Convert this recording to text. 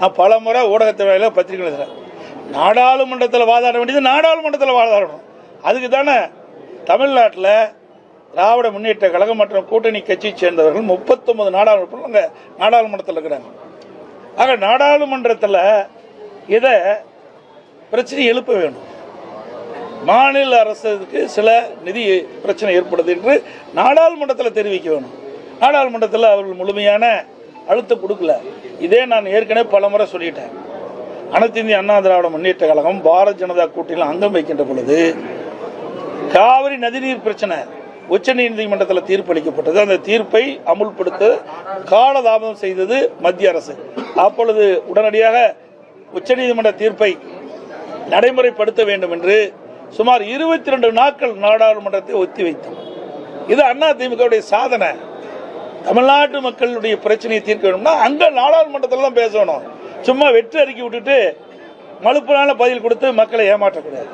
நான் பல முறை ஊடகத்தை வேலையில் பத்திரிகை எழுதுறேன். நாடாளுமன்றத்தில் வாதாட வேண்டியது நாடாளுமன்றத்தில் வாதாடணும். அதுக்கு தானே தமிழ்நாட்டில் திராவிட முன்னேற்ற கழகம் மற்றும் கூட்டணி கட்சியை சேர்ந்தவர்கள் 39 நாடாளுமன்றத்தில் இருக்கிறாங்க. ஆக நாடாளுமன்றத்தில் இதை பிரச்சனை எழுப்ப வேணும். மாநில அரசுக்கு சில நிதி பிரச்சனை ஏற்படுது என்று நாடாளுமன்றத்தில் தெரிவிக்க வேணும். நாடாளுமன்றத்தில் அவர்கள் முழுமையான அழுத்தம் கொடுக்கல. இதே நான் ஏற்கனவே பல முறை சொல்லிட்டேன். அனைத்து இந்திய அண்ணா திராவிட முன்னேற்ற கழகம் பாரதிய ஜனதா கூட்டணியில் அங்கம் வைக்கின்ற பொழுது காவிரி நதிநீர் பிரச்சனை உச்ச நீதிமன்றத்தில் தீர்ப்பளிக்கப்பட்டது. அந்த தீர்ப்பை அமுல்படுத்த காலதாமதம் செய்தது மத்திய அரசு. அப்பொழுது உடனடியாக உச்சநீதிமன்ற தீர்ப்பை நடைமுறைப்படுத்த வேண்டும் என்று சுமார் 22 நாட்கள் நாடாளுமன்றத்தை ஒத்திவைத்தோம். இது அதிமுக சாதனை. தமிழ்நாட்டு மக்களுடைய பிரச்சனையை தீர்க்க வேணும்னா அங்க நாடாளுமன்றத்தில் தான் பேசணும். சும்மா வெற்றி அறிக்கை விட்டுட்டு மலுப்பினால பதில் கொடுத்து மக்களை ஏமாற்றக்கூடாது.